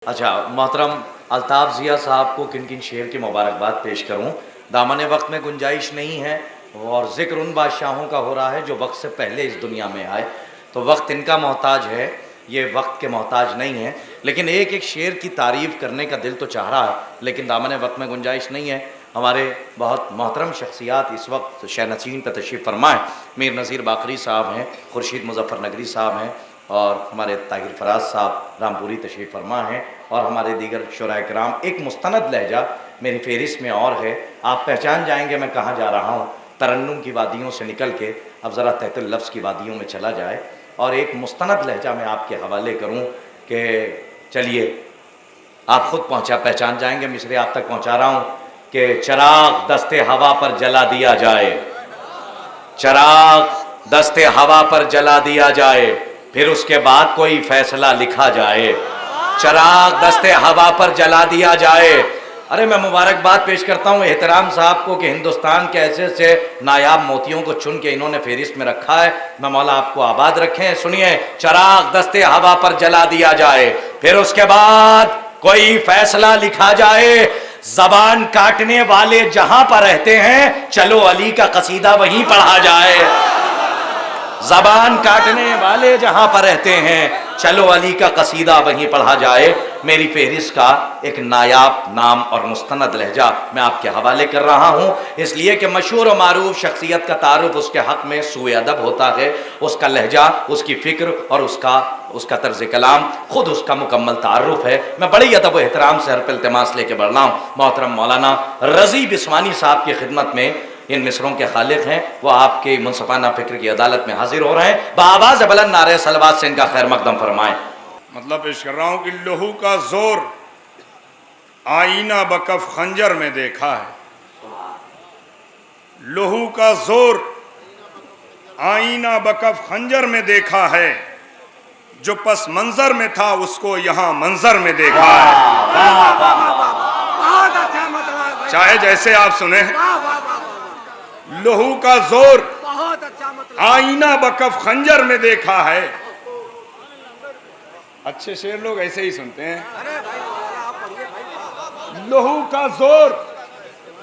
अच्छा, मोहतरम अल्ताफ़ ज़िया साहब को किन किन शेर की मुबारकबाद पेश करूँ। दामन वक्त में गुंजाइश नहीं है और ज़िक्र उन बादशाहों का हो रहा है जो वक्त से पहले इस दुनिया में आए, तो वक्त इनका मोहताज है, ये वक्त के मोहताज नहीं है। लेकिन एक एक शेर की तारीफ़ करने का दिल तो चाह रहा है, लेकिन दामन वक्त में गुंजाइश नहीं है। हमारे बहुत मोहतरम शख्सियात इस वक्त शहनशीन पर तशरीफ़ फरमा है। मीर नज़ीर बाकरी साहब हैं, खुर्शीद मुज़फ़्फ़र नगरी साहब हैं और हमारे ताहिर फराज साहब रामपुरी तशरीफ़ फरमा हैं और हमारे दीगर शुराए किराम। एक मुस्तनद लहजा मेरी फ़हरिस्त में और है, आप पहचान जाएंगे मैं कहाँ जा रहा हूँ। तरन्नुम की वादियों से निकल के अब ज़रा तहतुल लफ्ज़ की वादियों में चला जाए और एक मुस्तनद लहजा मैं आपके हवाले करूँ कि चलिए आप ख़ुद पहचान जाएंगे। मिसरे आप तक पहुँचा रहा हूँ कि चराग दस्ते हवा पर जला दिया जाए, चराग दस्ते हवा पर जला दिया जाए, फिर उसके बाद कोई फैसला लिखा जाए। चराग दस्ते हवा पर जला दिया जाए। अरे मैं मुबारकबाद पेश करता हूँ एहतराम साहब को कि हिंदुस्तान के ऐसे से नायाब मोतियों को चुन के इन्होंने फहरिस्त में रखा है। मैं मौला आपको आबाद रखें। सुनिए, चराग दस्ते हवा पर जला दिया जाए, फिर उसके बाद कोई फैसला लिखा जाए। जबान काटने वाले जहां पर रहते हैं, चलो अली का कसीदा वहीं पढ़ा जाए। ज़बान काटने वाले जहाँ पर रहते हैं, चलो अली का कसीदा वहीं पढ़ा जाए। मेरी फहरिस्त का एक नायाब नाम और मुस्तनद लहजा मैं आपके हवाले कर रहा हूँ, इसलिए कि मशहूर और मारूफ शख्सियत का तारुफ उसके हक़ में सूए अदब होता है। उसका लहजा, उसकी फ़िक्र और उसका तर्ज़ कलाम ख़ुद उसका मुकम्मल तारुफ है। मैं बड़ी अदब व एहतराम से हर पे इल्तिमास लेके बढ़ रहा हूँ। मोहतरम मौलाना रज़ी बिस्वानी साहब की खिदमत में इन मिसरों के खालिक हैं, वो आपके मुनसफ़ाना फ़िक्र की अदालत में हाजिर हो रहे हैं। बाआवाज़ बुलंद नारे सलवात से इनका खैर मकदम फरमाएं। मतलब पेश कर रहा हूँ कि लहू का जोर आईना बकफ खंजर में देखा है, लहू का जोर आईना बकफ खंजर में देखा है, जो पस मंजर में था उसको यहाँ मंजर में देखा है। चाहे जैसे आप सुने, लहू का जोर आईना बकफ खंजर में देखा है। अच्छे शेर लोग ऐसे ही सुनते हैं। लहू का जोर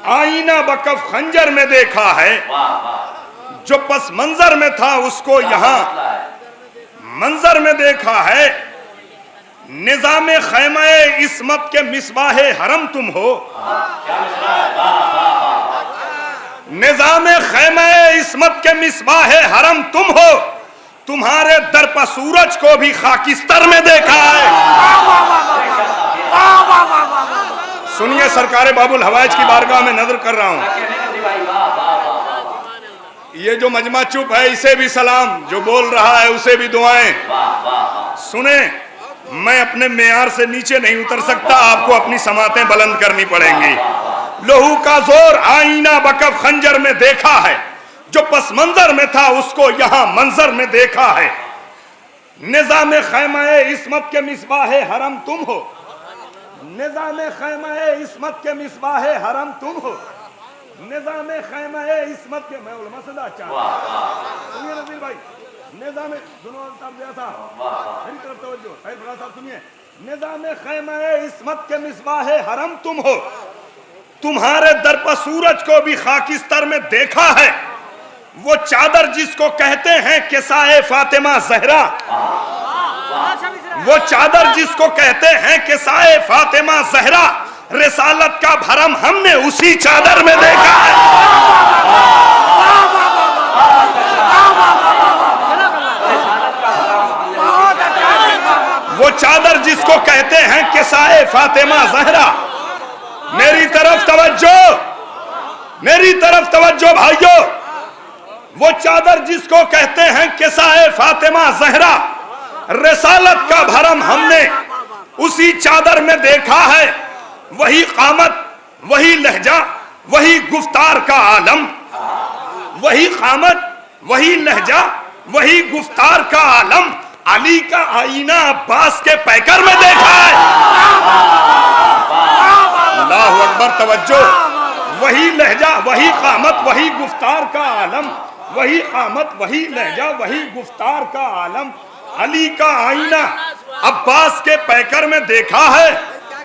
आईना बकफ खंजर में देखा है, जो पस मंजर में था उसको यहाँ मंजर में देखा है। निजामे खैमाए इस्मत के मिसबाहे हरम तुम हो, निजामे खैमाए इस्मत के मिसबाहे हरम तुम हो, तुम्हारे दर पर सूरज को भी खाकिस्तर में देखा है। सुनिए, सरकारे बाबुल हवाइज की बारगाह में नजर कर रहा हूं। ये जो मजमा चुप है इसे भी सलाम, जो बोल रहा है उसे भी दुआएं। सुने, मैं अपने मेयार से नीचे नहीं उतर सकता, आपको अपनी समातें बुलंद करनी पड़ेंगी। लहू का जोर आईना बकफ खंजर में देखा है, जो पस मंजर में था उसको यहाँ मंजर में देखा है। निजामे खैमाए इस्मत के मिसबाहे हरम तुम हो, निजामे खैमाए इस्मत के मिसबाहे हरम तुम हो, निजामे खैमाए इस्मत के, मैं उलमा से अच्छा सुनिए नज़ीर भाई, निजामे दोनों मेरी तरफ तवज्जो साहब सुनिए। निजामे खैमाए इस्मत के मिसबाहे हरम तुम हो, तुम्हारे दर पर सूरज को भी खाकिस्तर में देखा है। वो चादर जिसको कहते हैं किसाए फातिमा जहरा, वो चादर जिसको कहते हैं किसाए फातिमा जहरा, रिसालत का भरम हमने उसी चादर में देखा है। वो चादर जिसको कहते हैं किसाए फातिमा जहरा, मेरी तरफ तवज्जो, मेरी तरफ तवज्जो भाइयों। वो चादर जिसको कहते हैं किसाए फातिमा जहरा, रिसालत का भरम हमने उसी चादर में देखा है। वही कामत, वही लहजा, वही गुफ्तार का आलम, वही कामत, वही लहजा, वही गुफ्तार का आलम, अली का आईना अब्बास के पैकर में देखा है। अल्लाहु अकबर, तवज्जो। वही लहजा, वही कामत, वही गुफ्तार का आलम, वही कामत, वही लहजा, वही गुफ्तार का आलम, अली का आईना अब्बास के पैकर में देखा है।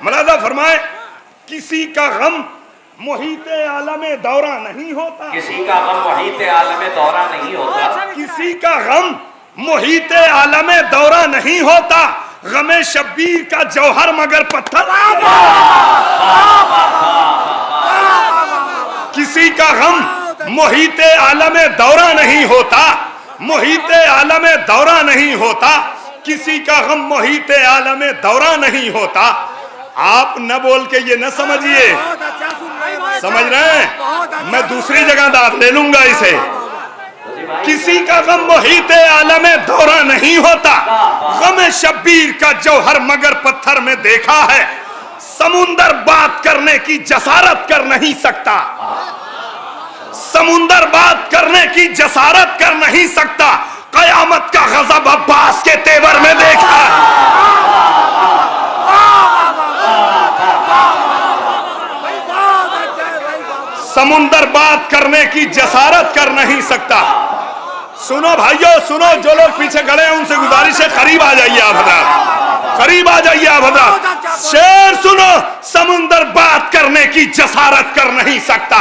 मलादा फरमाए किसी का गम मुहीते आलमे दौरा नहीं होता, किसी का गम मुहीते आलमे दौरा नहीं होता, किसी का गम मुहीते आलमे दौरा नहीं होता, गमे शब्बीर का जौहर मगर पत्थर। किसी का गम मुहीते आलमे दौरा नहीं होता, मुहीते आलमे दौरा नहीं होता, किसी का गम मुहीते आलमे दौरा नहीं होता। आप न बोल के ये न समझिए, समझ रहे हैं, मैं दूसरी जगह दाद ले लूंगा इसे। किसी का गम मुहीते आलमे दौरा नहीं होता, गम शब्बीर का जौहर मगर पत्थर में देखा है। समुंदर बात करने की जसारत कर नहीं सकता, समुंदर बात करने की जसारत कर नहीं सकता, कयामत का गजब अब्बास के तेवर में देखा है। समुंदर बात करने की जसारत कर नहीं सकता। सुनो भाइयों सुनो, जो लोग पीछे खड़े हैं उनसे गुजारिश है करीब आ जाइए आप हजरात, करीब आ जाइए आप हजरात। शेर सुनो, समुंदर बात करने की जसारत कर नहीं सकता,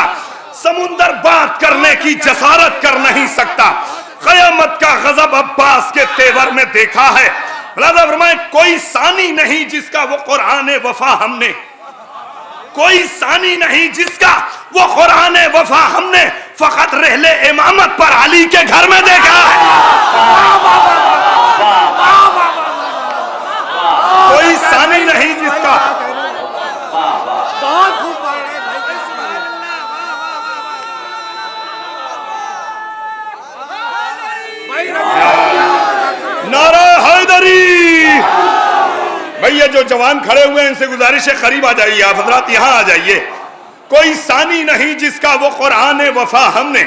समुंदर बात करने की जसारत कर नहीं सकता, कयामत का गजब अब्बास के तेवर में देखा है। फरमाए कोई सानी नहीं जिसका वो कुरान वफा हमने, कोई सानी नहीं जिसका वो कुरान वफा हमने फकत रहले इमामत पर अली के घर में देखा है। कोई सानी नहीं जिसका, नारा हैदरी। भैया जो जवान खड़े हुए हैं इनसे गुजारिश है करीब आ जाइए आप हजरात, यहाँ आ जाइए। कोई सानी नहीं जिसका वो कुरान वफा हमने,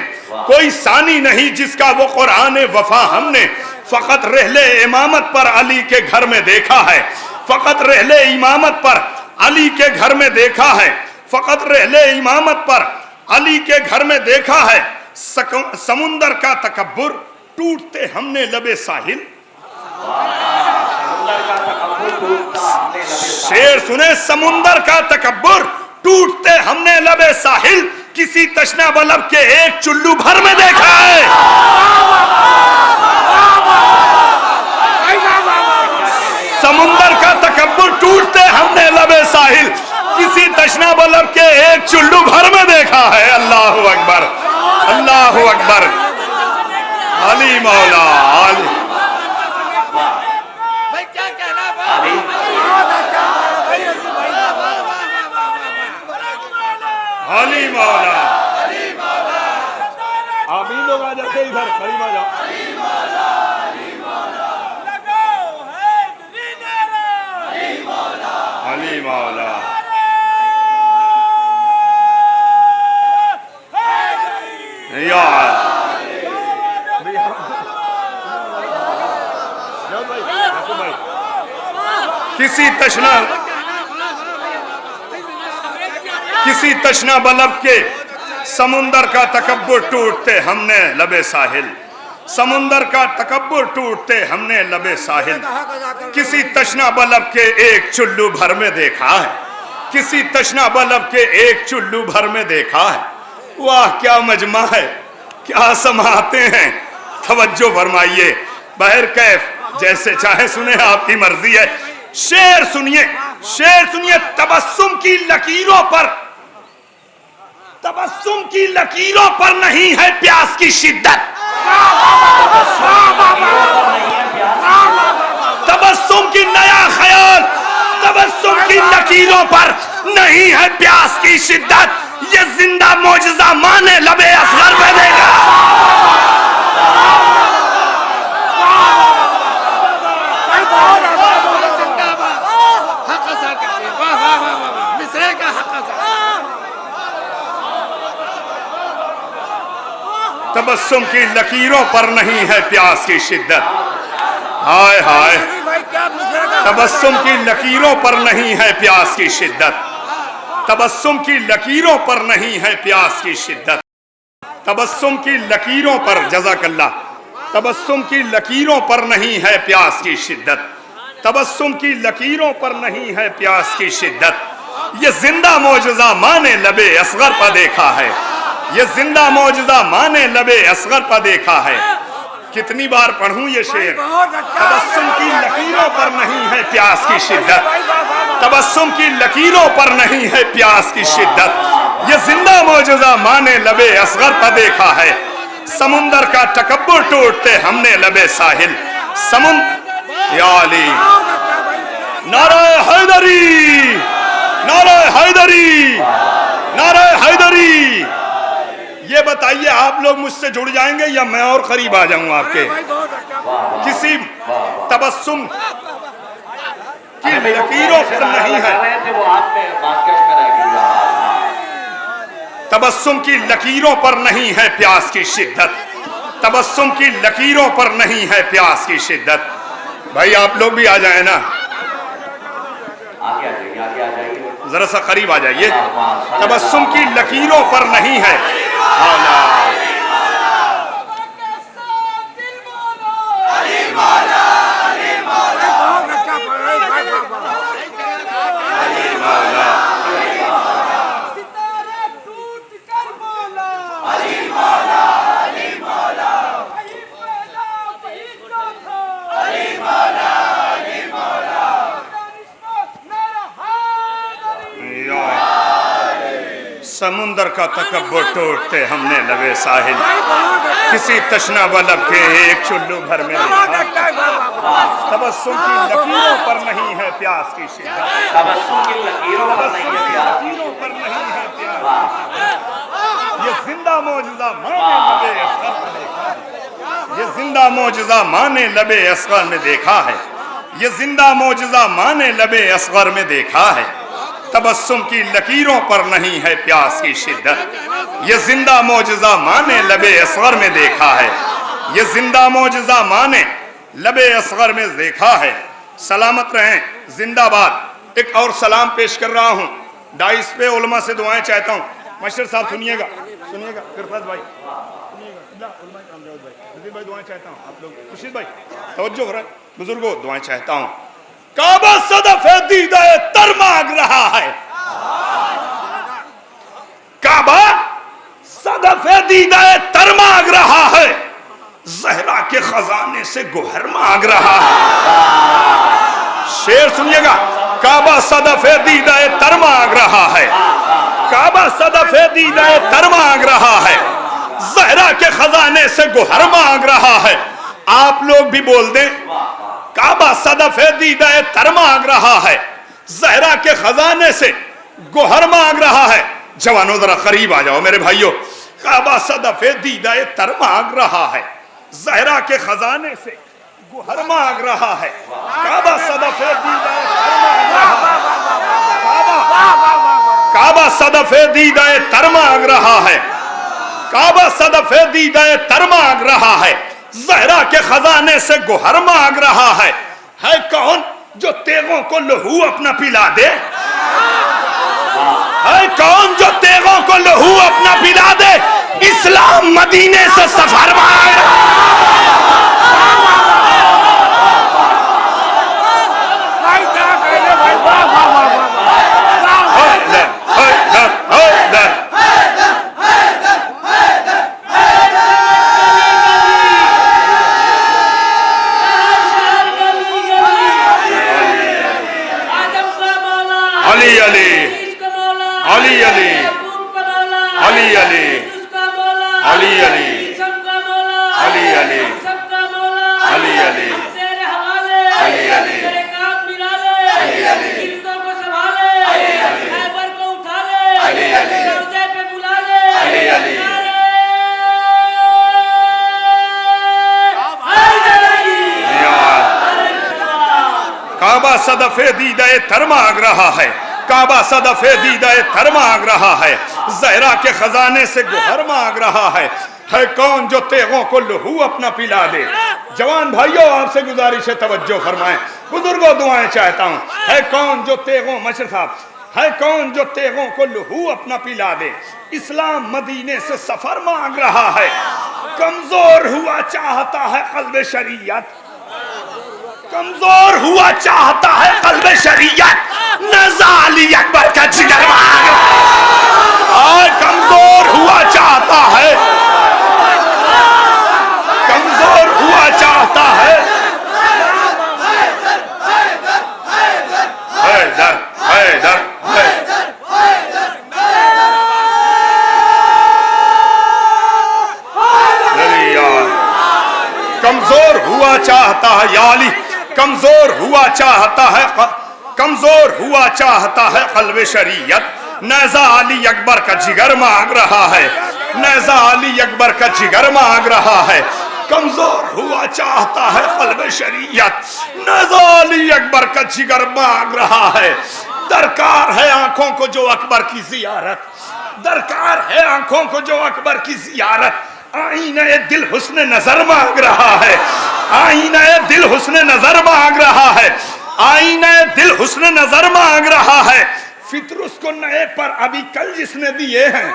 कोई सानी नहीं जिसका वो कुरान वफा हमने फकत रहले इमामत पर अली के घर में देखा है, फकत रहले इमामत पर अली के घर में देखा है, फकत रहले इमामत पर अली के घर में देखा है। समुंदर का तकब्बुर टूटते हमने लबे साहिल। शेर सुने, समुंदर का तकब्बुर टूटते हमने लबे साहिल, किसी तशना बलब के एक चुल्लू भर में देखा है। समुंदर का तकब्बुर टूटते हमने लबे साहिल, किसी तशना बलब के एक चुल्लू भर में देखा है। अल्लाहु अकबर, अल्लाहु अकबर। अली मौला, अली अली मौला। आप ही लोग आ जाते इधर, करीब आ जाओ। अली मौला, यार किसी तशना बलब के समुंदर का तकब्बुर टूटते हमने लबे साहिल, समुंदर का तकब्बुर टूटते हमने लबे साहिल, किसी तशना बलब के एक चुल्लू भर में देखा है, किसी तशना बलब के एक चुल्लू भर में देखा है। वाह क्या मजमा है, क्या समाते हैं, तवज्जो फरमाइए। बहर कैफ जैसे चाहे सुने, आपकी मर्जी है। शेर सुनिए, शेर सुनिए। तबस्सुम की लकीरों पर, तबस्सुम की लकीरों पर नहीं है प्यास की शिद्दत, तबस्सुम की नया ख्याल, तबस्सुम की लकीरों पर नहीं है प्यास की शिद्दत, ये जिंदा मौजज़ा माने लबे असगर में देगा। तबस्सुम की लकीरों पर नहीं है प्यास की शिद्दत, हाय हाय। तबस्सुम की लकीरों पर नहीं है प्यास की शिद्दत, तबस्सुम की लकीरों पर नहीं है प्यास की शिद्दत, तबस्सुम की लकीरों पर, जज़ाकल्लाह, तबस्सुम की लकीरों पर नहीं है प्यास की शिद्दत, तबस्सुम की लकीरों पर नहीं है प्यास की शिद्दत। ये जिंदा मौजज़ा माने लबे असगर पर देखा है, ये जिंदा मौजज़ा माने लबे असगर पर देखा है। कितनी बार पढ़ूं ये शेर? तबस्सुम की लकीरों पर नहीं है प्यास की शिद्दत, तबस्सुम की लकीरों पर नहीं है प्यास की शिद्दत। ये जिंदा मौजज़ा माने लबे असगर पर देखा है। समुंदर का तकब्बुर टूटते हमने लबे साहिल, या अली। नारे हैदरी, नारे हैदरी, नारे हैदरी। ये बताइए आप लोग मुझसे जुड़ जाएंगे या मैं और करीब आ जाऊं आपके? किसी तबस्सुम की लकीरों पर नहीं है, तबस्सुम की लकीरों पर नहीं है प्यास की शिद्दत, तबस्सुम की लकीरों पर नहीं है प्यास की शिद्दत। भाई आप लोग भी आ जाए ना, जरा सा करीब आ जाइए। तबस्सुम की लकीरों पर नहीं है। समुंदर का तकब्बुर टूटते हमने लबे साहिल, किसी तशना बलब के एक चुल्लू भर में तबस्सुम की लकीरों पर नहीं है प्यास की शिद्दत, तबस्सुम की लकीरों पर नहीं है प्यास की शिद्दत। ये जिंदा मौजज़ा माने लबे असगर में देखा है, ये जिंदा मौजज़ा माने लबे असगर में देखा है, ये जिंदा मौजज़ा माने लबे असगर में देखा है। तबस्सुम की लकीरों पर नहीं है प्यास की शिद्दत, ये जिंदा मौजज़ा माने लबे असगर में देखा है, ये जिंदा मौजज़ा माने लबे असगर में देखा है। सलामत रहें, जिंदाबाद। एक और सलाम पेश कर रहा हूँ, डाइस पे उलमा से दुआएं चाहता हूँ। मशर साहब सुनिएगा, सुनिएगा, फिरफत भाई सुनिएगा, भाई दुआएं चाहता हूँ। आप लोग खुर्शीद भाई तवज्जो करें, बुजुर्गों दुआएं चाहता हूँ। काबा सदफ़े दीदाए तर मांग रहा है, काबा सदफ़े दीदाए तर मांग रहा है, ज़हरा के खजाने से गोहर मांग रहा है। शेर सुनिएगा, काबा सदफ़े दीदाए तर मांग रहा है, काबा सदफ़े दीदाए तर मांग रहा है, ज़हरा के खजाने से गोहर मांग रहा है। आप लोग भी बोल दें, काबा सदफ़े दीदाए तर मांग रहा है, ज़हरा के खजाने से गोहर मांग रहा है। जवानों जरा करीब आ जाओ मेरे भाइयों। काबा सदफ़े दीदाए तर मांग रहा है, ज़हरा के खजाने से गोहर मांग रहा है। काबा सदफ़े दीदाए तर मांग रहा है, काबा सदफ़े दीदाए तर मांग रहा है, काबा सदफ़े दीदाए तर मांग रहा है, ज़हरा के खजाने से गोहर मांग रहा है। कौन जो तेगों को लहू अपना पिला दे? है कौन जो तेगों को लहू अपना पिला दे? इस्लाम मदीने से सफर मांग रहा काबा सदफ़े दीदाए तर मांग रहा है, काबा सदफ़े दीदाए तर मांग रहा है, ज़हरा के खजाने से गोहर मांग रहा है। कौन जो तेगों को लहू अपना पिला दे? जवान भाइयों आपसे गुजारिश है, तवज्जो फरमाएं, बुजुर्गों दुआएं चाहता हूँ। है कौन जो तेगों, मशर साहब, है कौन जो तेगों को लहू अपना पिला दे? इस्लाम मदीने से सफर मांग रहा है। कमजोर हुआ चाहता है कल्ब शरीयत, कमजोर हुआ चाहता है कल्ब शरीयत, नज़ाली अकबर का जिगर मांग, और कमजोर हुआ चाहता है, कमजोर हुआ चाहता है, हैदर हैदर कमजोर हुआ चाहता है याली, कमजोर हुआ चाहता है, कमजोर हुआ चाहता है कल्ब शरीयत, नज़ा अली अकबर का जिगर मांग रहा है, नज़ा अली अकबर का जिगर मांग रहा है, कमजोर हुआ चाहता है कल्ब शरीयत, नज़ा अली अकबर का जिगर मांग रहा है। दरकार है आंखों को जो अकबर की जियारत, दरकार है आंखों को जो अकबर की जियारत, आईने दिल हुस्न नजर मांग रहा है, आईने दिल हुस्न नजर मांग रहा है, आईने दिल हुस्न नजर मांग रहा है। फित्र उसको नए पर अभी कल जिसने दिए हैं,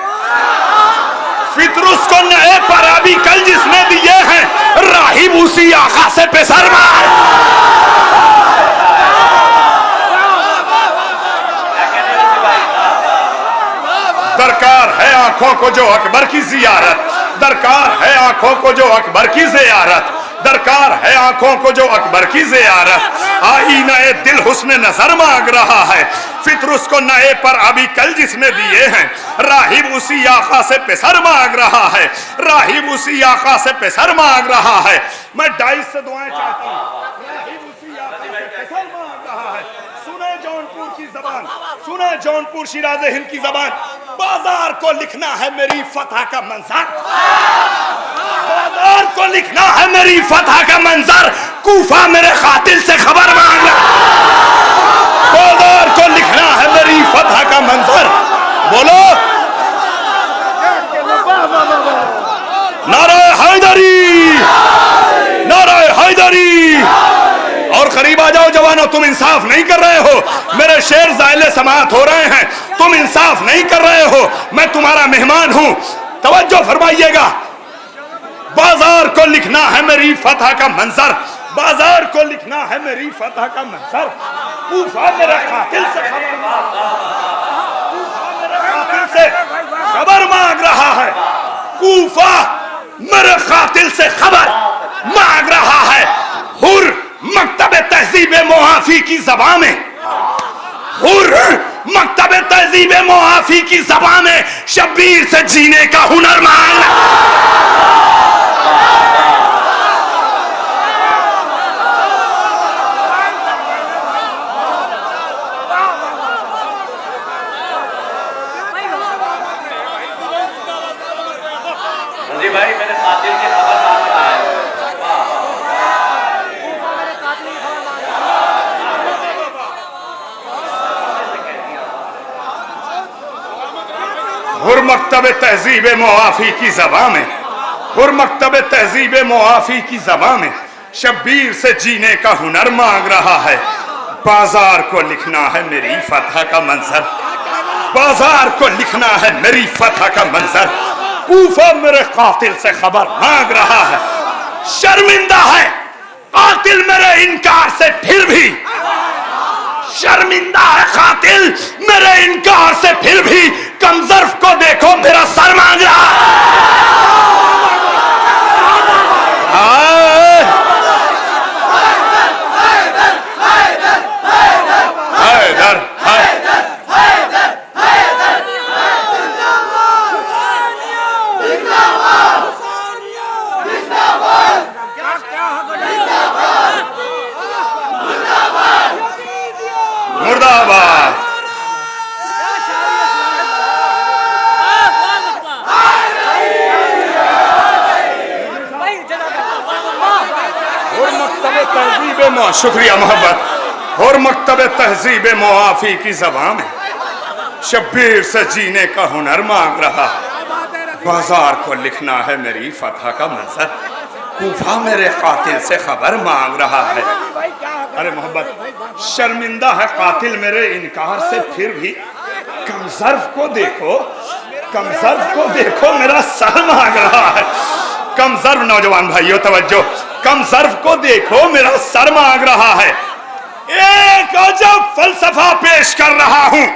फित्र उसको नए पर अभी कल जिसने दिए हैं, राहिब उसी आका से पेसर मार। दरकार है आंखों को जो अकबर की जियारत, दरकार है आंखों को जो अकबर की जियारत, दरकार है आंखों को जो अकबर की जियारत, आईने दिल हुस्न नजर मांग रहा है। फित्र उसको नए पर अभी कल जिसने दिए हैं, राहिब उसी आका से पेसर मांग रहा है, राहिब उसी आका से पेसर मांग रहा है। मैं डाइस से दुआएं चाहता हूँ, राहिब उसी आका से पेसर मांग रहा है। सुने जौनपुर की जबान, सुने जौनपुर शिराज हिंद की जबान, बाजार को लिखना है मेरी फतह का मंजर, बाजार को लिखना है मेरी फतह का मंजर, कूफा मेरे कातिल से खबर मांग रहा, बाजार को लिखना है मेरी फतह का मंजर। बोलो नारे हैदरी, नारे हैदरी। और करीब आ जाओ जवानों, तुम इंसाफ नहीं कर रहे हो, मेरे शेर ज़ाइले समात हो रहे हैं, तुम इंसाफ नहीं कर रहे हो, मैं तुम्हारा मेहमान हूं, तवज्जो फरमाइएगा। बाजार को लिखना है मेरी फतह का मंजर, बाजार को लिखना है मेरी फतह का मंजर, कूफा मेरे कातिल से खबर मांग, कूफा मेरे कातिल से खबर मांग रहा है, कूफा मेरे कातिल से खबर मांग रहा है। हुर मकतबे तहजीबे मुआफी की ज़बां में, हुर मकतबे तहजीबे मुआफी की ज़बां में शब्बीर से जीने का हुनर मांगना। भाई मेरे कातिल की खबर मांग रहा है, हुर मकतबे तहजीबे मुआफी की ज़बां में, हुर मकतबे तहजीबे मुआफी की ज़बां में शब्बीर से जीने का हुनर मांग रहा है। बाजार को लिखना है मेरी फतह का मंजर, बाजार को लिखना है मेरी फतह का मंजर, कूफा मेरे कातिल से खबर मांग रहा है। शर्मिंदा है कातिल मेरे इनकार से, फिर भी शर्मिंदा है कातिल मेरे इनकार से, फिर भी कमजर्फ को देखो मेरा सर मांग रहा मुर्दाबाद। शुक्रिया मोहब्बत। और मकतब तहजीब मुआफी की ज़बां में शब्बीर से जीने का हुनर मांग रहा है। बाजार को लिखना है मेरी फतह का मंजर, कूफा मेरे कातिल से खबर मांग रहा है। अरे मोहब्बत, शर्मिंदा है कातिल मेरे इनकार से, फिर भी कमजर्फ को देखो, कमजर्फ को देखो मेरा सर मांग रहा है। कम ज़र्फ नौजवान भाइयों तवज्जो, कम ज़र्फ को देखो, मेरा सर मांग रहा है। एक अजब फलसफा पेश कर रहा हूं।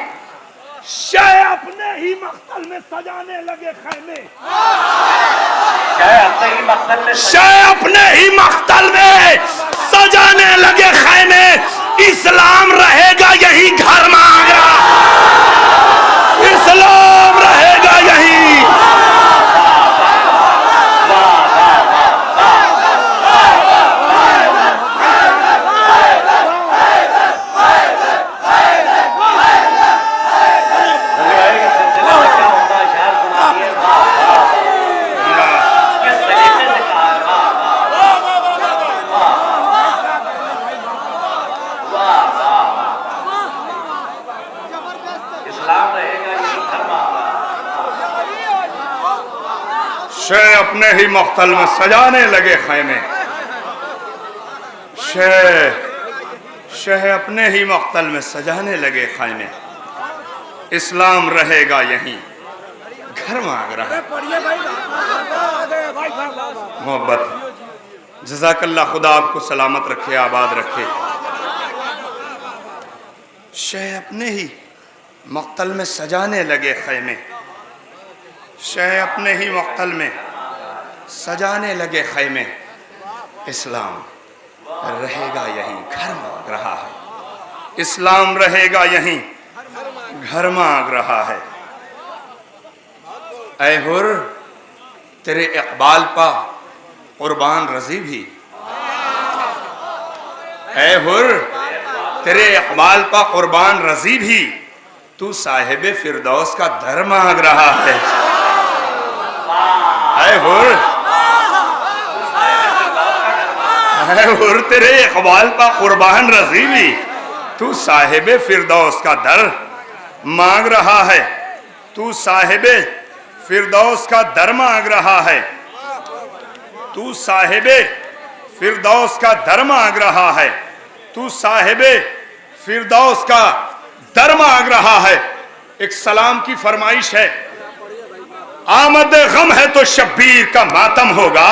शय अपने ही मख्तल में सजाने लगे खैमे, शय अपने ही मख्तल में सजाने लगे खैमे, इस्लाम रहेगा यही घर मांग रहा, इस्लाम रहेगा यही। शय अपने ही मख्तल में सजाने लगे खैमे, शय अपने ही मख्तल में सजाने लगे खैमे, इस्लाम रहेगा यहीं घर मांग रहा। मोहब्बत जज़ाकल्लाह, खुदा आपको सलामत रखे, आबाद रखे। शय अपने ही मख्तल में सजाने लगे खैमे, शय अपने ही मख्तल में सजाने लगे खैमे, इस्लाम रहेगा यहीं घर मांग रहा है, इस्लाम रहेगा यहीं घर मांग रहा है। ऐ हुर तेरे इकबाल पा कुर्बान रजी भी, ऐ हुर तेरे इकबाल पा कुर्बान रजी भी, तू साहिब फिरदौस का दर मांग रहा है। ऐ हुर तेरे इकबाल पा कुर्बान रजी भी, तू साहिब फिरदौस का दर मांग रहा है, तू साहिब फिरदौस का दर मांग रहा है, तू साहिब फिरदौस का दर मांग रहा है, तू साहिब फिरदौस का दर मांग रहा है। एक सलाम की फरमाइश है, आमद गम है तो शब्बीर का मातम होगा,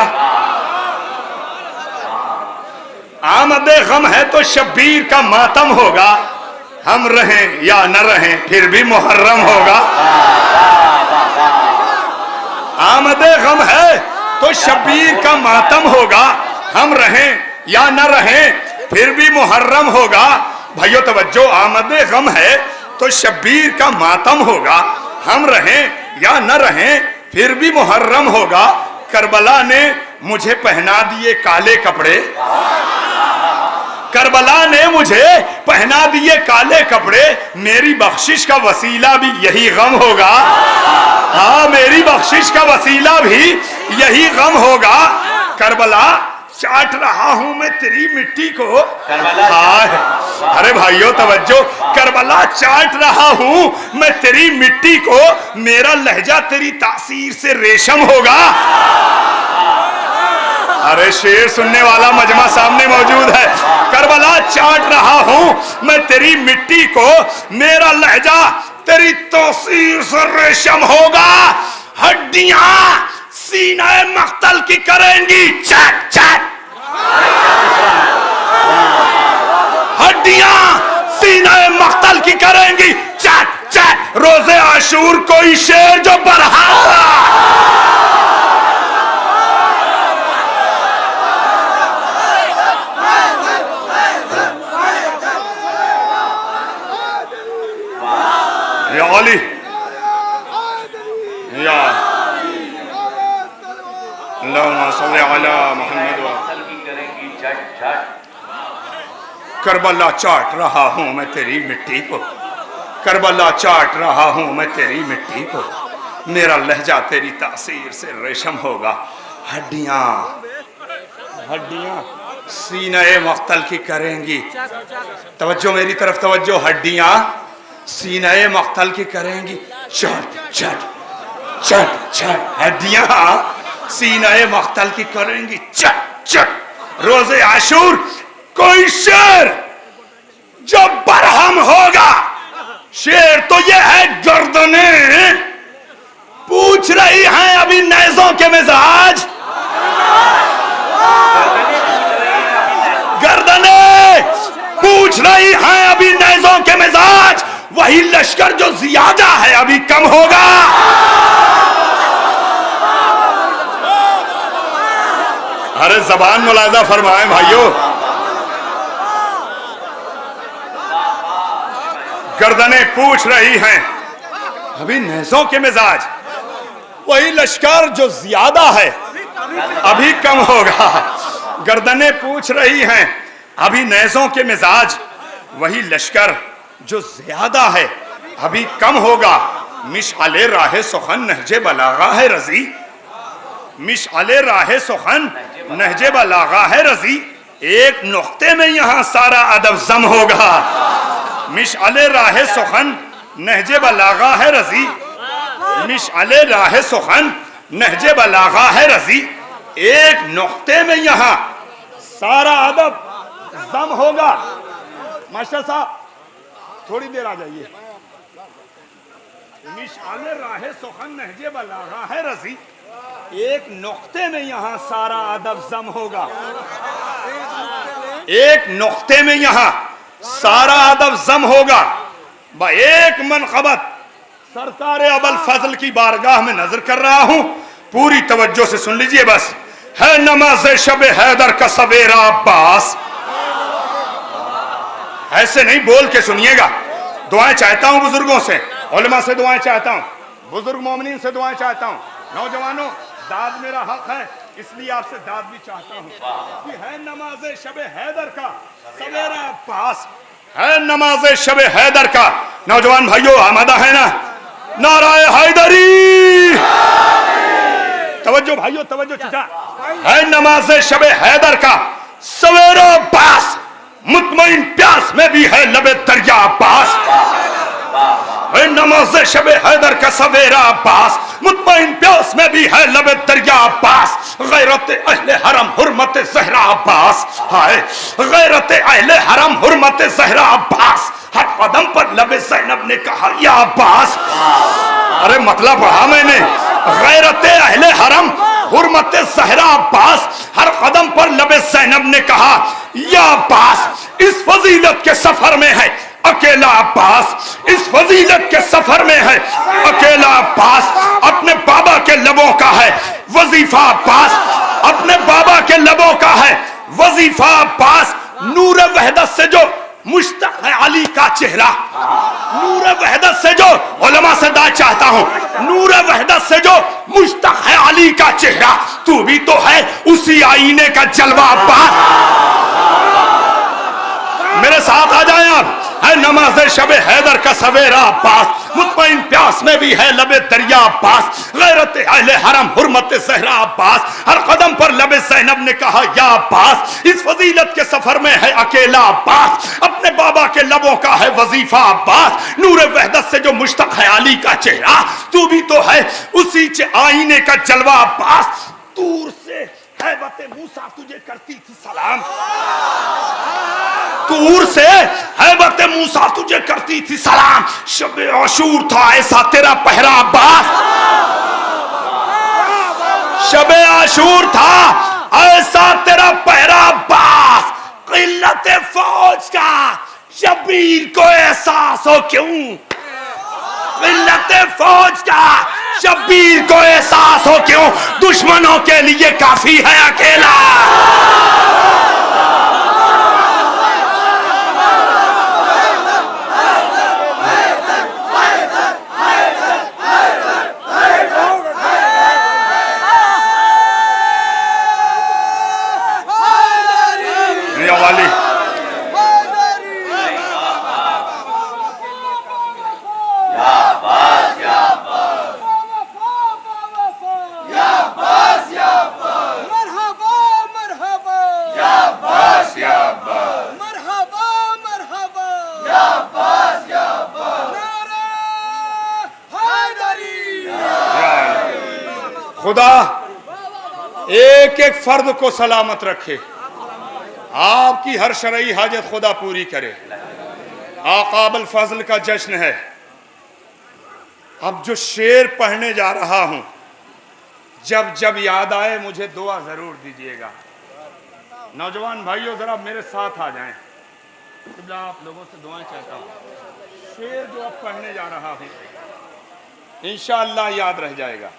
आमद गम है तो शब्बीर का मातम होगा, हम रहें या न रहें फिर भी मुहर्रम होगा। आमद गम है तो शब्बीर का मातम होगा, हम रहें या न रहें फिर भी मुहर्रम होगा। भाइयों तवज्जो, आमद गम है तो शब्बीर का मातम होगा, हम रहें या न रहें फिर भी मुहर्रम होगा। करबला ने मुझे पहना दिए काले कपड़े, करबला ने मुझे पहना दिए काले कपड़े, मेरी बख्शिश का वसीला भी यही गम होगा। हाँ, मेरी बख्शिश का वसीला भी यही गम होगा। करबला चाट रहा हूं मैं तेरी मिट्टी को, हाँ अरे भाइयों तवज्जो, करबला चाट रहा हूं मैं तेरी मिट्टी को, मेरा लहजा तेरी तासीर से रेशम होगा। अरे शेर सुनने वाला मजमा सामने मौजूद है। करबला चाट रहा हूं मैं तेरी मिट्टी को, मेरा लहजा तेरी तासीर से रेशम होगा। हड्डियां सीने मख्तल की करेंगी चट चट, हड्डियां सीने मख्तल की करेंगी चट चट। रोजे आशूर कोई शेर जो बरहा, या अली या अल्लाहुम्मा सल्ली अला मुहम्मद। करबला चाट रहा हूं मैं तेरी मिट्टी को, करबला चाट रहा हूं मैं तेरी मिट्टी को, मेरा लहजा तेरी तासीर से रेशम होगा। हड्डियां हड्डियां सीने मख्तल की करेंगी, तवज्जो मेरी तरफ तवज्जो, हड्डियां सीने मख्तल की करेंगी चट चट चट चट, हड्डियां सीने मख्तल की करेंगी चट चट। रोजे आशूर कोई शेर जो बरहम होगा, शेर तो ये है गर्दने पूछ रही हैं अभी नेज़ों के मिजाज, पूछ रही हैं अभी नेज़ों के मिजाज, वही लश्कर जो ज्यादा है अभी कम होगा। अरे जबान मुलाजा फरमाएं भाइयों। गर्दनें पूछ रही हैं अभी नेज़ों के मिजाज, वही लश्कर जो ज्यादा है अभी कम होगा। गर्दनें पूछ रही हैं अभी नेज़ों के मिजाज, वही लश्कर जो ज्यादा है अभी कम होगा। मिशअले राहे सुखन नहजे बलागा है रजी, मिशअले राहे सुखन नहजे बलागा है रजी, एक नुक्ते में यहां सारा अदब जम होगा। मिशअले राहे सुखन नहजे बलागा है रजी, मिशअले राहे सुखन नहजे बलागा है रजी, एक नुक्ते में यहां सारा अदब जम होगा। मास्टर साहब थोड़ी देर आ जाइए। मिशअले राहे सुखन नहजे बलागा है रजी, एक नुक्ते में यहां सारा अदब जम होगा। एक नुक्ते में यहां सारा अदब जम होगा। एक मनक़बत सरकार अबुल फजल की बारगाह में नजर कर रहा हूं, पूरी तवज्जो से सुन लीजिए। बस है नमाज शब हैदर का सवेरा अब्बास। ऐसे नहीं, बोल के सुनिएगा। दुआएं चाहता हूं बुजुर्गों से, उलमा से दुआएं चाहता हूं, बुजुर्ग मोमिनीन से दुआएं चाहता हूं। नौजवानों, दाद मेरा हक है, इसलिए आपसे दाद भी चाहता हूं कि है नमाज शब हैदर का सवेरा अब्बास, है नमाज शब हैदर का। नौजवान भाइयों आमादा है ना? नाराए हैदरी, तवज्जो भाइयों तवज्जो। चचा, है नमाज शब हैदर का सवेरा अब्बास, मुतमईन प्यास में भी है लबे दरिया अब्बास। है नमाज शब हैदर का सवेरा अब्बास, मुतमईन प्यास में भी है लबे दरिया अब्बास। गैरत अहले हरम हुर्मत ज़हरा अब्बास, हाय गैरत अहले हरम हुर्मत ज़हरा अब्बास। हर कदम पर लबे ज़ैनब ने कहा या अब्बास। अरे मतलब पढ़ा मैंने, गैरत अहले हरम हुर्मत ज़हरा अब्बास, हर कदम पर लबे ज़ैनब ने कहा या अब्बास। इस फजीलत के सफर में है अकेला अब्बास, इस फजीलत के सफर में है अकेला अब्बास। अपने बाबा के लबों का है वजीफा अब्बास, अपने बाबा के लबों का है वजीफा अब्बास। नूर वहदत से जो मुश्तक है अली का चेहरा, नूर वहदत से जो, उलमा से दाद चाहता हूं, नूर वहदत से जो मुश्तक है अली का चेहरा, तू भी तो है उसी आईने का जलवा अब्बास। मेरे साथ आ जाए आप। है नमाज शब हैदर का सवेरा अब्बास, मुतमईन प्यास में भी है लबे दरिया अब्बास। गैरत अहले हरम हुर्मत ज़हरा अब्बास, हर कदम पर लबे ज़ैनब ने कहा या अब्बास। इस फजीलत के सफर में है अकेला अब्बास, अपने बाबा के लबों का है वजीफा अब्बास। नूर वहदत से जो मुश्तक है अली का चेहरा, तू भी तो है उसी आईने का जलवा अब्बास। दूर से हैबत मूसा तुझे करती थी सलाम, दूर से हैबत मूसा तुझे करती थी सलाम। शब आशूर था ऐसा तेरा पहरा अब्बास, शब आशूर था ऐसा तेरा पहरा अब्बास। किल्लत फौज का शबीर को एहसास हो क्यों, किल्लत फौज का शबीर को एहसास हो क्यों, दुश्मनों के लिए काफी है अकेला। वाली खुदा एक एक फर्द को सलामत रखे, आपकी हर शरई हाजत खुदा पूरी करे। आका अबुल फजल का जश्न है। अब जो शेर पढ़ने जा रहा हूं, जब जब याद आए मुझे दुआ जरूर दीजिएगा। नौजवान भाइयों जरा मेरे साथ आ जाएं। किबला आप लोगों से दुआएं चाहता हूँ। शेर जो अब पढ़ने जा रहा हूँ इंशाअल्लाह याद रह जाएगा।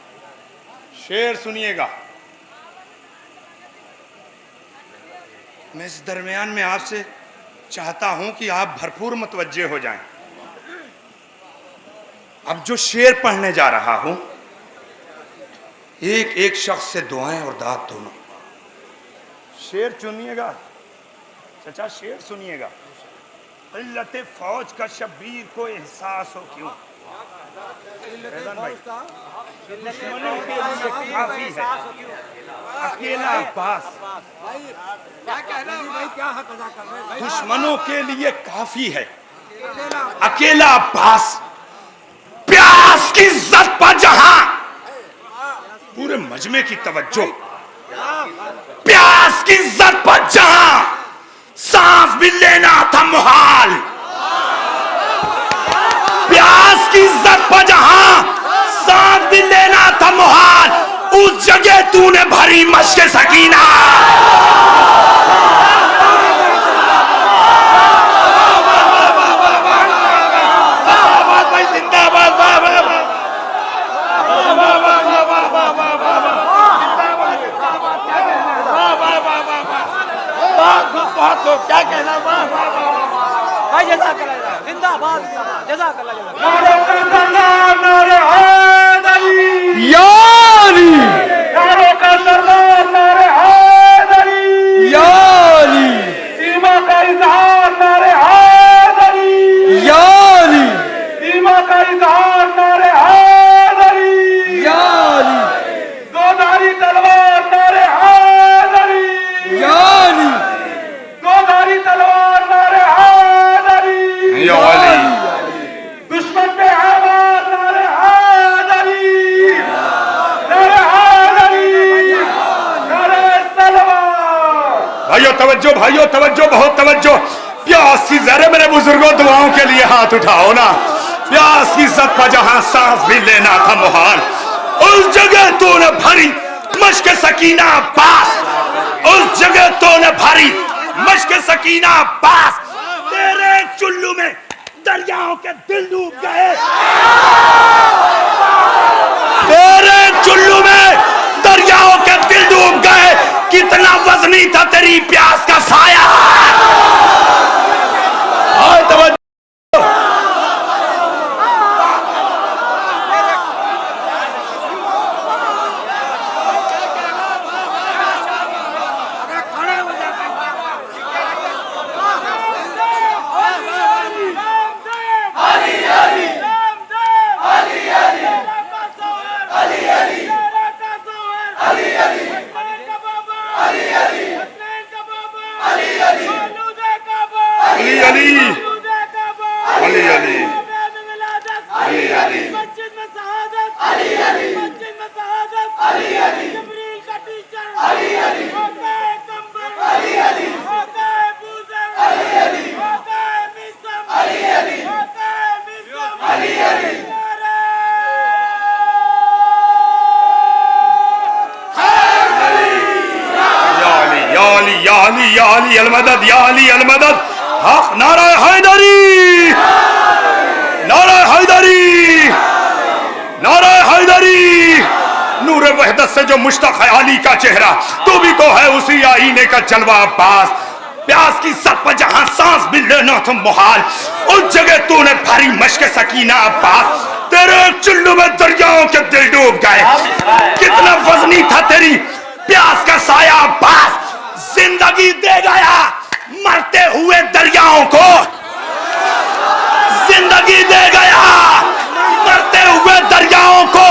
शेर सुनिएगा। मैं इस दरमियान में आपसे चाहता हूं कि आप भरपूर मुतवज्जे हो जाएं। अब जो शेर पढ़ने जा रहा हूं एक एक शख्स से दुआएं और दाद दोनों। शेर सुनिएगा चचा, शेर सुनिएगा। इल्लत फौज का शब्बीर को एहसास हो क्यों, फैजान भाई, दुश्मनों के लिए काफी है अकेला अब्बास। दुश्मनों के लिए काफी है अकेला अब्बास। प्यास की इज्जत पर जहां पूरे मजमे की तवज्जो, प्यास की इज्जत पर जहां सांस भी लेना था मुहाल। प्यास की इज्जत पर जहां सांस भी लेना था मुहाल, उस जगह तूने भरी मश्क सकीना। क्या कहना भाई, जज़ाकल्लाह, जिंदाबाद जिंदाबाद, जज़ाकल्लाह यारी यारी सीमा का इजहार नारे हैदरी, यारी सीमा का इजहार नारे हैदरी, यारी दोधारी तलवार नारे हैदरी, यारी दोधारी तलवार नारे हैदरी, दुश्मन पे आवाज नारे हैदरी, नारे हैदरी, नारे सलवार। भाइयों तवज्जो, बहुत तवज्जो। प्यास की जरे मेरे बुजुर्गों दुआओं के लिए हाथ उठाओ ना। प्यास की इज्जत पर जहां सांस भी लेना था मुहाल, उस जगह तूने भरी मश्क सकीना अब्बास, उस जगह तूने भरी मश्क सकीना अब्बास। तेरे चुल्लू में दरियाओं के दिल डूब गए, तेरे चुल्लू में दरियाओं के दिल डूब गए। कितना वजनी था तेरी प्यास का साया। याली अलमदद, याली अलमदद, हक नारा हैदरी, नारा हैदरी, नारा हैदरी। नूर वहदत से जो मुश्ताक है अली का चेहरा, तू भी तो है उसी आईने का जलवा अब्बास। प्यास की सत पर जहां सांस भी लेना था मुहाल, उस जगह तूने भरी मश्क सकीना अब्बास। तेरे चुल्लू में दरियाओं के दिल डूब गए। कितना वजनी था तेरी प्यास का साया अब्बास। जिंदगी दे गया मरते हुए दरियाओं को, जिंदगी दे गया मरते हुए दरियाओं को।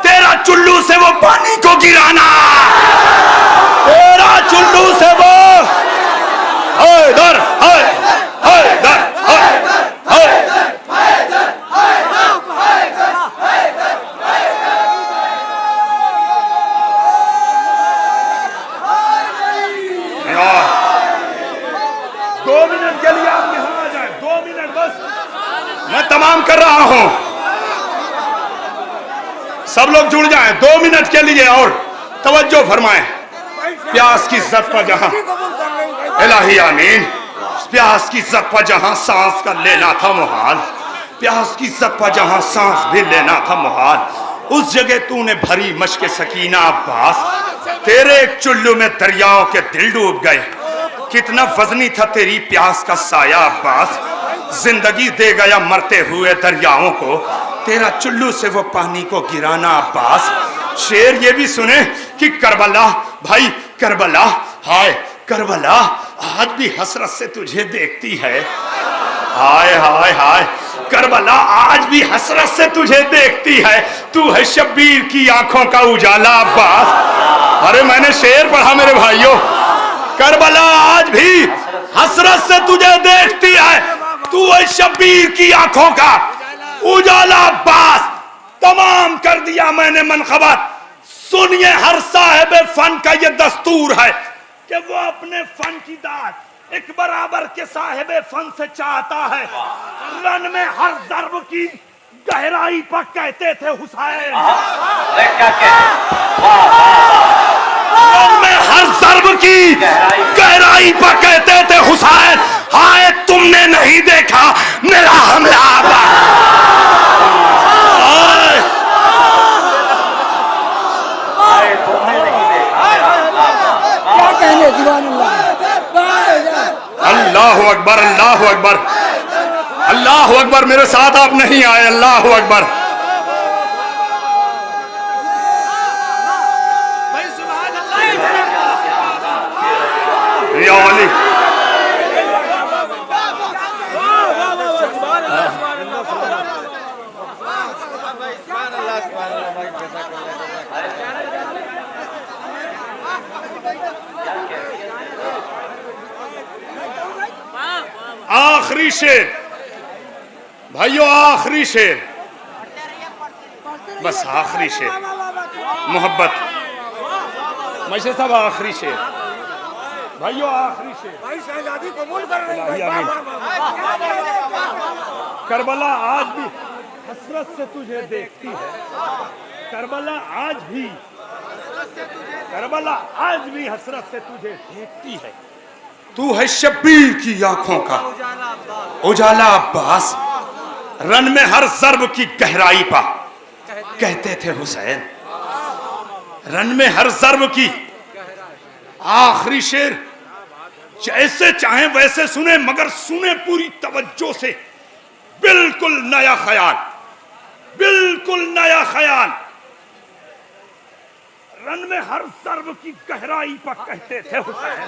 तेरा चुल्लू से वो पानी को गिराना, तेरा चुल्लू से वो हैदर, हैदर, मैं तमाम कर रहा हूं, सब लोग जुड़ जाएं 2 मिनट के लिए और तवज्जो फरमाएं। प्यास की इज्जत पर जहां इलाही आमीन। प्यास की इज्जत पर जहां सांस का लेना था मुहाल, प्यास की इज्जत पर जहां सांस भी लेना था मुहाल, उस जगह तूने भरी मश्क सकीना अब्बास। तेरे एक चुल्लू में दरियाओं के दिल डूब गए। कितना वजनी था तेरी प्यास का साया अब्बास, जिंदगी दे गया मरते हुए दरियाओं को, तेरा चुल्लू से वो पानी को गिराना अब्बास। शेर ये भी सुने कि करबला, भाई करबला, हाय करबला आज भी हसरत से तुझे देखती है। हाय हाय हाय करबला आज भी हसरत से तुझे देखती है। तू है शब्बीर की आंखों का उजाला अब्बास। अरे मैंने शेर पढ़ा मेरे भाइयों, करबला आज भी हसरत से तुझे देखती है। तू है शब्बीर की आंखों का उजाला अब्बास। तमाम कर दिया मैंने मनखबत। सुनिए हर साहिब फन का ये दस्तूर है कि वो अपने फन की दाद एक बराबर के साहिब फन से चाहता है। रन में हर ज़र्ब की गहराई पर कहते थे हुसैन। रन में हर ज़र्ब की गहराई पर कहते थे हुसैन। हाय तुमने नहीं देखा मेरा हमला अल्लाह अकबर, अल्लाह अकबर, अल्लाह अकबर। मेरे साथ आप नहीं आए, अल्लाह अकबर। या अली आखिरी शेर भाइयों, आखिरी शेर, बस आखिरी शेर मोहब्बत मशे साहब, आखिरी शेर भाइयों, आखिरी शेर। करबला आज भी हसरत से तुझे देखती है। करबला आज भी, करबला आज भी हसरत से तुझे देखती है। तू है शब्बीर की आंखों का उजाला अब्बास। रन में हर ज़र्ब की गहराई पा कहते थे हुसैन। रन में हर ज़र्ब की। आखिरी शेर जैसे चाहे वैसे सुने, मगर सुने पूरी तवज्जो से। बिल्कुल नया ख्याल, बिल्कुल नया ख्याल। रन में हर ज़र्ब की गहराई पर कहते थे हुसैन।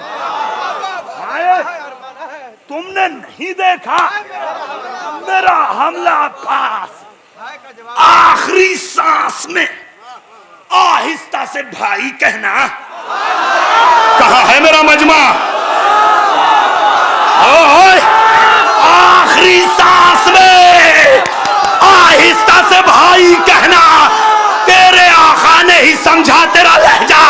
तुमने नहीं देखा मेरा हमला अब्बास। आखिरी सांस में आहिस्ता से भाई कहना। कहां है मेरा मजमा? आखिरी सांस में आहिस्ता से भाई कहना। तेरे आका ने ही समझा तेरा लहजा।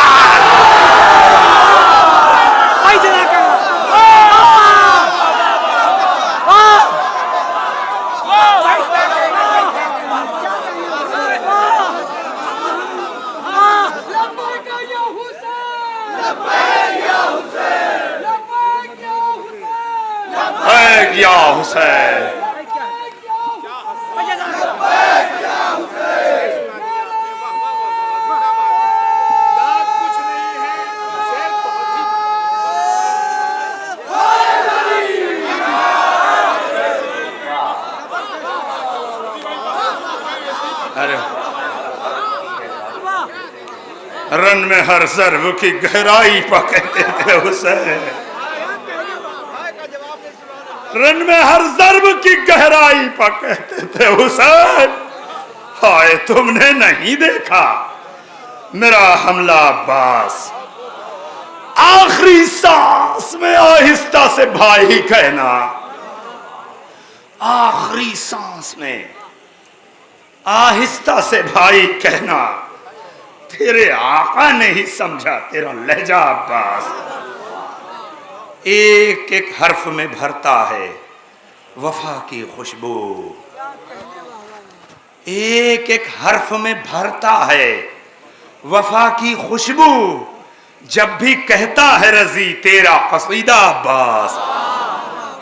या हुसैन, रन में हर ज़र्ब की गहराई पर कहते थे हुसैन। रन में हर ज़र्ब की गहराई पर कहते थे हुसैन। हाय तुमने नहीं देखा मेरा हमला अब्बास। आखिरी सांस में आहिस्ता से भाई कहना। आखिरी सांस में आहिस्ता से भाई कहना। तेरे आका ने ही समझा तेरा लहजा अब्बास। एक एक हर्फ में भरता है वफा की खुशबू। एक एक हर्फ में भरता है वफा की खुशबू। जब भी कहता है रजी तेरा कसीदा अब्बास।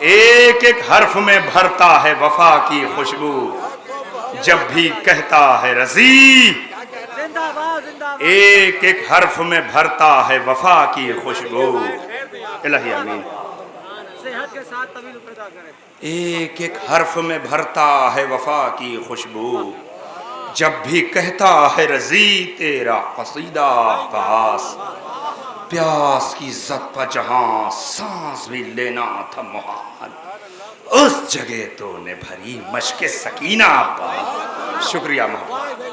एक एक हर्फ में भरता है वफा की खुशबू, जब भी कहता है रजी। एक एक हर्फ में भरता है वफा की खुशबू। इलाही आमीन। एक एक हर्फ में भरता है वफा की खुशबू, जब भी कहता है रजी तेरा कसीदा पास। प्यास की इज्जत पर जहां सांस भी लेना था मुहाल, उस जगह तो ने भरी मशके सकीना पास। शुक्रिया मोहब्बत।